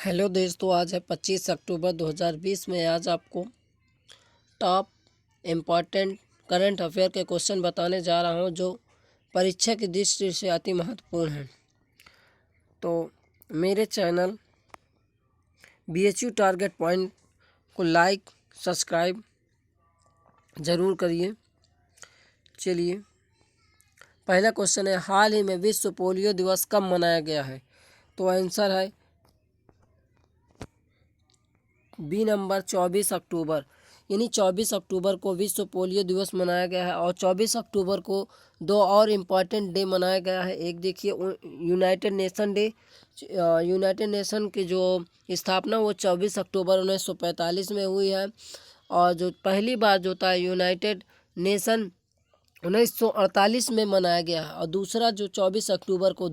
Hello दोस्तों, आज है 25 अक्टूबर 2020 में। आज आपको टॉप इम्पॉर्टेंट करंट अफेयर के क्वेश्चन बताने जा रहा हूं जो परीक्षा की दृष्टि से अति महत्वपूर्ण हैं। तो मेरे चैनल BHU टारगेट पॉइंट को लाइक सब्सक्राइब ज़रूर करिए। चलिए, पहला क्वेश्चन है, हाल ही में विश्व पोलियो दिवस कब मनाया गया है? तो आंसर है बी नंबर 24 अक्टूबर, यानी 24 अक्टूबर को विश्व पोलियो दिवस मनाया गया है। और 24 अक्टूबर को दो और इम्पॉर्टेंट डे मनाया गया है। एक देखिए United nation day. United nation की जो स्थापना वो 24 अक्टूबर 1945 में हुई है। और जो पहली बार जो था यूनाइटेड नेशन 1948 में मनाया गया है। और दूसरा जो 24 अक्टूबर को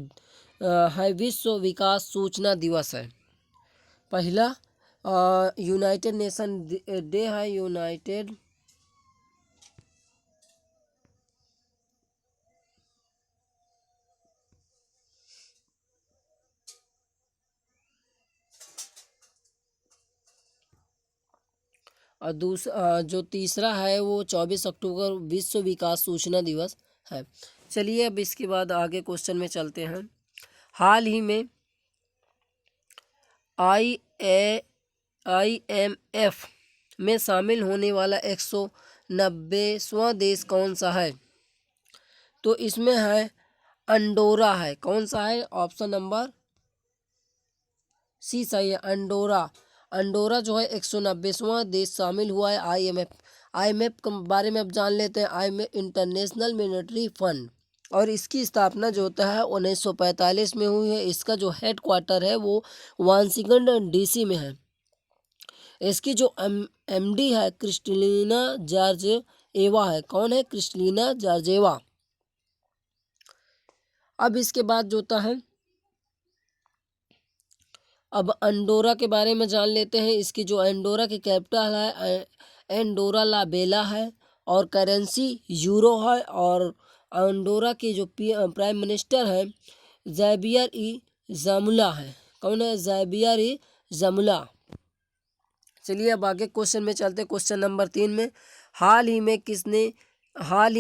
है विश्व विकास सूचना दिवस है। पहला यूनाइटेड नेशन डे है यूनाइटेड और दूसरा जो तीसरा है वो 24 अक्टूबर विश्व विकास सूचना दिवस है। चलिए, अब इसके बाद आगे क्वेश्चन में चलते हैं। हाल ही में IMF में शामिल होने वाला 190वां देश कौन सा है? तो इसमें है अंडोरा है। कौन सा है? ऑप्शन नंबर सी सही है, अंडोरा। अंडोरा जो है 190वां देश शामिल हुआ है IMF के बारे में अब जान लेते हैं। IMF इंटरनेशनल मॉनेटरी फंड, और इसकी स्थापना जो होता है 1945 में हुई है। इसका जो हेड क्वार्टर है वो वाशिंगटन DC में है। इसकी जो MD है क्रिस्टलिना जॉर्जिएवा है। कौन है? Kristalina Georgieva. अब इसके बाद जो होता है, अब अंडोरा के बारे में जान लेते हैं। इसकी जो अंडोरा की कैपिटल है एंडोरा ला बेला है, और करेंसी यूरो है। और अंडोरा की जो प्राइम मिनिस्टर है ज़ैबियर ई ज़मुला है। कौन है? ज़ैबियर ई ज़मुला। चलिए, अब आगे क्वेश्चन में चलते हैं। क्वेश्चन नंबर 3 में, हाल ही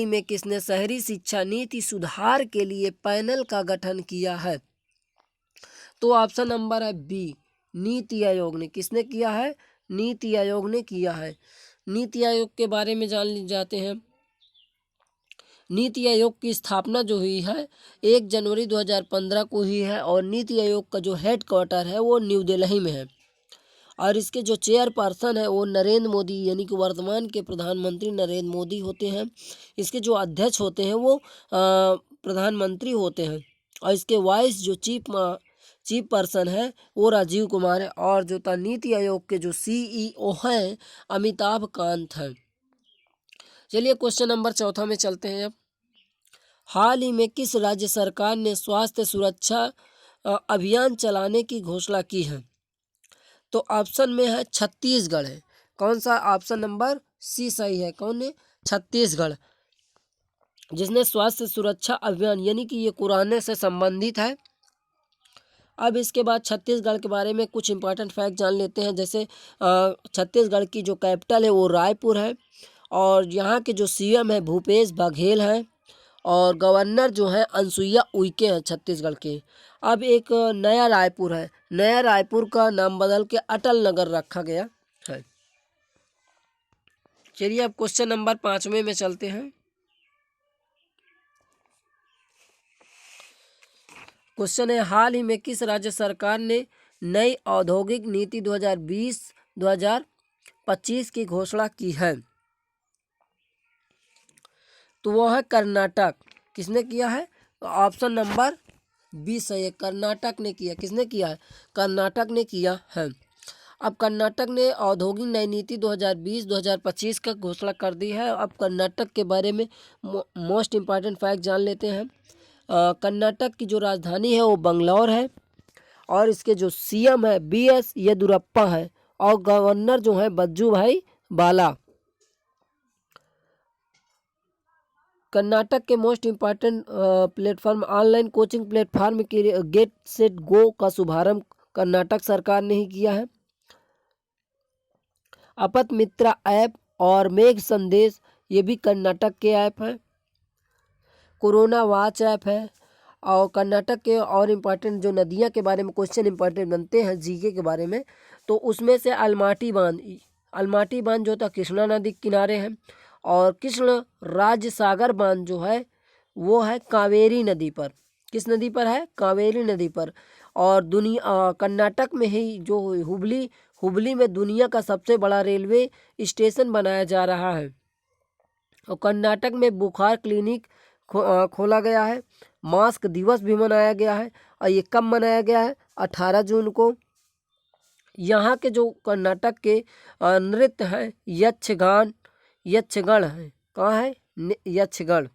में किसने शहरी शिक्षा नीति सुधार के लिए पैनल का गठन किया है? तो ऑप्शन नंबर है बी, नीति आयोग ने। किसने किया है? नीति आयोग ने किया है। नीति आयोग के बारे में जान जाते हैं। नीति आयोग की स्थापना जो हुई है 1 जनवरी 2015 को हुई है। और नीति आयोग का जो हेड क्वार्टर है वो न्यू दिल्ली में है। और इसके जो चेयरपर्सन है वो नरेंद्र मोदी, यानी कि वर्तमान के प्रधानमंत्री नरेंद्र मोदी होते हैं। इसके जो अध्यक्ष होते हैं वो प्रधानमंत्री होते हैं। और इसके वाइस जो चीफ पर्सन है वो राजीव कुमार है। और जो था नीति आयोग के जो CEO हैं अमिताभ कांत हैं। चलिए, क्वेश्चन नंबर 4 में चलते हैं। अब हाल ही में किस राज्य सरकार ने स्वास्थ्य सुरक्षा अभियान चलाने की घोषणा की है? तो ऑप्शन में है छत्तीसगढ़ है। कौन सा? ऑप्शन नंबर सी सही है। कौन है? छत्तीसगढ़, जिसने स्वास्थ्य सुरक्षा अभियान, यानी कि ये कोरोना से संबंधित है। अब इसके बाद छत्तीसगढ़ के बारे में कुछ इंपॉर्टेंट फैक्ट जान लेते हैं। जैसे छत्तीसगढ़ की जो कैपिटल है वो रायपुर है। और यहाँ के जो CM है भूपेश बघेल हैं। और गवर्नर जो है अनसुईया उइके हैं छत्तीसगढ़ के। अब एक नया रायपुर है। नया रायपुर का नाम बदल के अटल नगर रखा गया है। चलिए, अब क्वेश्चन नंबर 5वें में चलते हैं। क्वेश्चन है, हाल ही में किस राज्य सरकार ने नई औद्योगिक नीति 2020-2025 की घोषणा की है? तो वो है कर्नाटक। किसने किया है? ऑप्शन नंबर बी सही है, कर्नाटक ने किया। किसने किया है? कर्नाटक ने किया है। अब कर्नाटक ने औद्योगिक नई नीति 2020-2025 का घोषणा कर दी है। अब कर्नाटक के बारे में मोस्ट इम्पॉर्टेंट फैक्ट जान लेते हैं। कर्नाटक की जो राजधानी है वो बंगलौर है। और इसके जो CM है BS येदुरप्पा है। और गवर्नर जो है बज्जू भाई बाला। कर्नाटक के most important platform online coaching platform के गेट सेट गो का शुभारंभ कर्नाटक सरकार ने ही किया है। आपत मित्रा ऐप और मेघ संदेश ये भी कर्नाटक के ऐप हैं। कोरोना वॉच ऐप है। और कर्नाटक के और इम्पोर्टेंट जो नदियाँ के बारे में क्वेश्चन इम्पोर्टेंट बनते हैं जीके के बारे में, तो उसमें से अलमाटी बांध जो था कृष्णा नदी के किनारे है। और कृष्ण राज्य सागर बांध जो है वो है कावेरी नदी पर। किस नदी पर है? कावेरी नदी पर। और कर्नाटक में ही जो हुबली में दुनिया का सबसे बड़ा रेलवे स्टेशन बनाया जा रहा है। और कर्नाटक में बुखार क्लिनिक खोला गया है। मास्क दिवस भी मनाया गया है। और ये कब मनाया गया है? 18 जून को। यहाँ के जो कर्नाटक के नृत्य हैं यक्षगण है। कहाँ है? यक्षगण।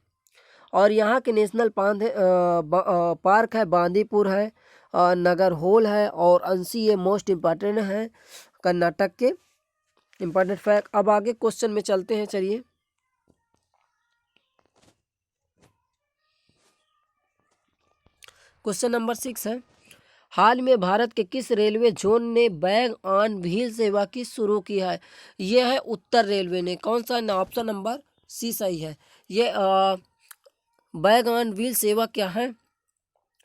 और यहाँ के नेशनल पार्क है बांदीपुर है, नगरहोल है और अंसी। ये मोस्ट इम्पॉर्टेंट है कर्नाटक के इम्पॉर्टेंट फैक्ट। अब आगे क्वेश्चन में चलते हैं। चलिए, क्वेश्चन नंबर 6 है, हाल में भारत के किस रेलवे जोन ने बैग ऑन व्हील सेवा की शुरू की है? यह है उत्तर रेलवे ने। कौन सा? ऑप्शन नंबर सी सही है। ये बैग ऑन व्हील सेवा क्या है?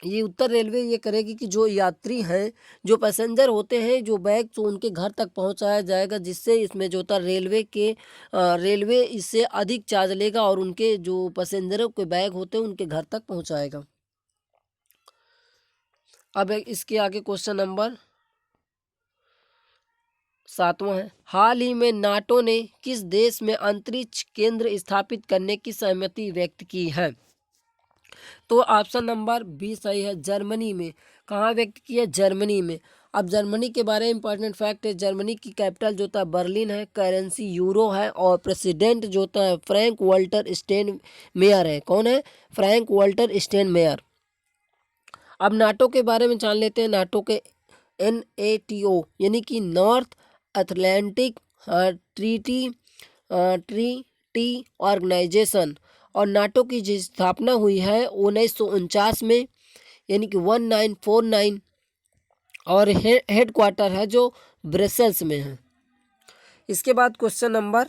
ये उत्तर रेलवे ये करेगी कि जो यात्री हैं, जो पैसेंजर होते हैं, जो बैग तो उनके घर तक पहुंचाया जाएगा, जिससे इसमें जो था रेलवे इससे अधिक चार्ज लेगा और उनके जो पैसेंजरों के बैग होते हैं उनके घर तक पहुंचाएगा। अब इसके आगे क्वेश्चन नंबर 7वां है, हाल ही में नाटो ने किस देश में अंतरिक्ष केंद्र स्थापित करने की सहमति व्यक्त की है? तो ऑप्शन नंबर बी सही है, जर्मनी में। कहाँ व्यक्त किया? जर्मनी में। अब जर्मनी के बारे में इंपॉर्टेंट फैक्ट है, जर्मनी की कैपिटल जो था बर्लिन है, करेंसी यूरो है और प्रेसिडेंट जो था फ्रैंक वाल्टर स्टेनमेयर है। कौन है? Frank Walter Steinmeier. अब नाटो के बारे में जान लेते हैं। नाटो के NATO यानी कि नॉर्थ अटलांटिक ट्रीटी ऑर्गेनाइजेशन, और नाटो की जो स्थापना हुई है 1949 में यानी कि 1949, और हेड क्वार्टर है जो ब्रसेल्स में है। इसके बाद क्वेश्चन नंबर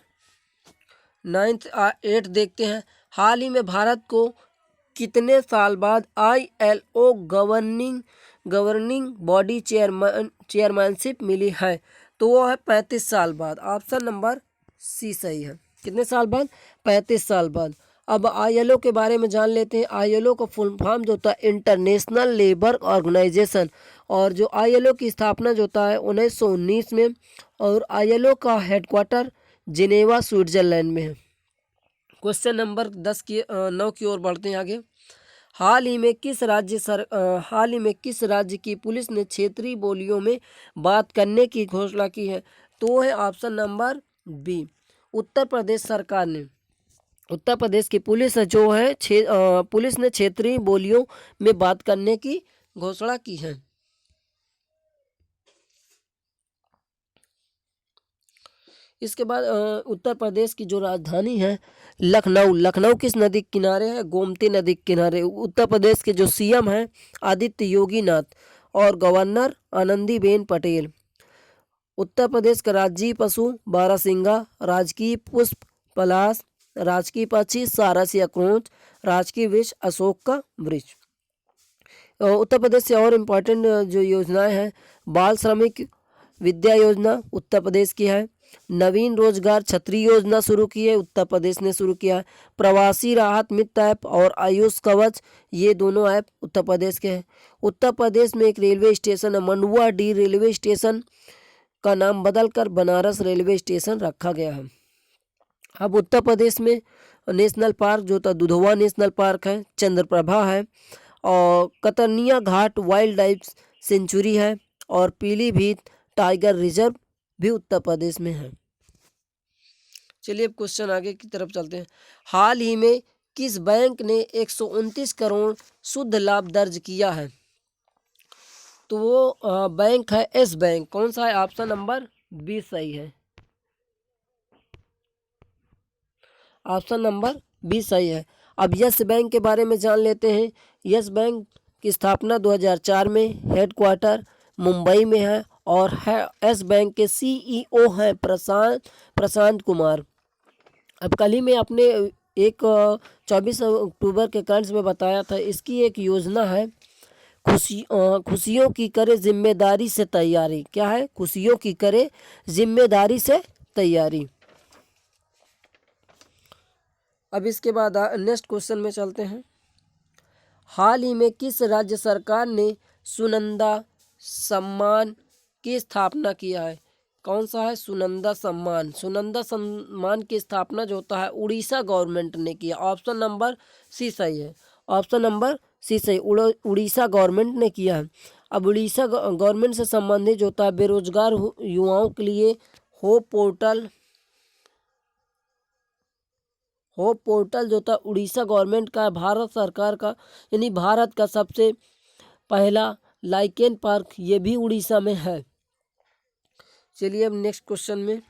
8 देखते हैं, हाल ही में भारत को कितने साल बाद ILO गवर्निंग बॉडी चेयरमैनशिप मिली है? तो वो है 35 साल बाद। ऑप्शन नंबर सी सही है। कितने साल बाद? 35 साल बाद। अब ILO के बारे में जान लेते हैं। ILO का फुल फॉर्म जो होता है इंटरनेशनल लेबर ऑर्गेनाइजेशन, और जो ILO की स्थापना जो होता है 1919 में, और ILO का हेडक्वार्टर जिनेवा स्विट्जरलैंड में है। क्वेश्चन नंबर 9 की ओर बढ़ते हैं आगे। हाल ही में किस राज्य की पुलिस ने क्षेत्रीय बोलियों में बात करने की घोषणा की है? तो है option number B, Uttar Pradesh सरकार ने। उत्तर प्रदेश की पुलिस जो है पुलिस ने क्षेत्रीय बोलियों में बात करने की घोषणा की है। इसके बाद उत्तर प्रदेश की जो राजधानी है लखनऊ किस नदी के किनारे है? गोमती नदी के किनारे। उत्तर प्रदेश के जो CM हैं आदित्य योगी नाथ और गवर्नर आनंदीबेन पटेल। उत्तर प्रदेश का राज्य पशु बारहसिंगा, राजकीय पुष्प पलाश, राजकीय पक्षी सारस या क्रोंच, राजकीय वृक्ष अशोक का वृक्ष। उत्तर प्रदेश से और इम्पोर्टेंट जो योजनाएं हैं, बाल श्रमिक विद्या योजना उत्तर प्रदेश की है। नवीन रोजगार छतरी योजना शुरू की है, उत्तर प्रदेश ने शुरू किया है। प्रवासी राहत मित्र ऐप और आयुष कवच, ये दोनों ऐप उत्तर प्रदेश के हैं। उत्तर प्रदेश में एक रेलवे स्टेशन है, मंडुआडीह रेलवे स्टेशन का नाम बदलकर बनारस रेलवे स्टेशन रखा गया है। अब उत्तर प्रदेश में नेशनल पार्क जो था दुधवा नेशनल पार्क है, चंद्रप्रभा है, और कतरनिया घाट वाइल्ड लाइफ सेंचुरी है, और पीलीभीत टाइगर रिजर्व भी उत्तर प्रदेश में है। चलिए अब क्वेश्चन आगे की तरफ चलते हैं। हाल ही में किस बैंक ने 129 करोड़ शुद्ध लाभ दर्ज किया है? तो वो बैंक है यस बैंक। कौन सा है? ऑप्शन नंबर बी सही है। ऑप्शन नंबर बी सही है। अब यस बैंक के बारे में जान लेते हैं। यस बैंक की स्थापना 2004 में, हेडक्वार्टर मुंबई में है और यस बैंक के CEO हैं प्रशांत कुमार। अब कल ही मैं अपने एक 24 अक्टूबर के करंट्स में बताया था, इसकी एक योजना है खुशियों की करे जिम्मेदारी से तैयारी। क्या है? खुशियों की करे जिम्मेदारी से तैयारी। अब इसके बाद नेक्स्ट क्वेश्चन में चलते हैं। हाल ही में किस राज्य सरकार ने सुनंदा सम्मान की स्थापना किया है? कौन सा है सुनंदा सम्मान? सुनंदा सम्मान की स्थापना जो होता है उड़ीसा गवर्नमेंट ने किया। ऑप्शन नंबर सी सही है। ऑप्शन नंबर सी सही, उड़ीसा गवर्नमेंट ने किया है। अब उड़ीसा गवर्नमेंट से संबंधित जो होता है बेरोजगार युवाओं के लिए होप पोर्टल जो था उड़ीसा गवर्नमेंट का, भारत सरकार का, यानी भारत का सबसे पहला लाइकेन पार्क ये भी उड़ीसा में है। चलिए अब नेक्स्ट क्वेश्चन में।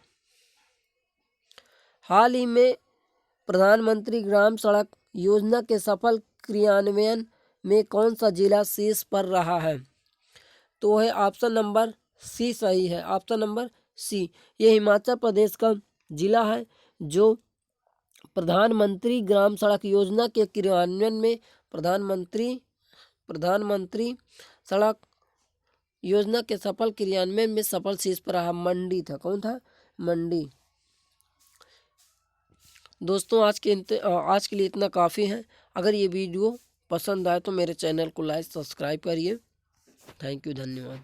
हाल ही में प्रधानमंत्री ग्राम सड़क योजना के सफल क्रियान्वयन में कौन सा जिला शीर्ष पर रहा है? तो है ऑप्शन नंबर सी सही है। ऑप्शन नंबर सी, ये हिमाचल प्रदेश का जिला है जो प्रधानमंत्री ग्राम सड़क योजना के क्रियान्वयन में प्रधानमंत्री सड़क योजना के सफल क्रियान्वयन में सफल शीर्ष पर रहा। मंडी था। कौन था? मंडी। दोस्तों आज के लिए इतना काफ़ी है। अगर ये वीडियो पसंद आए तो मेरे चैनल को लाइक सब्सक्राइब करिए। थैंक यू, धन्यवाद।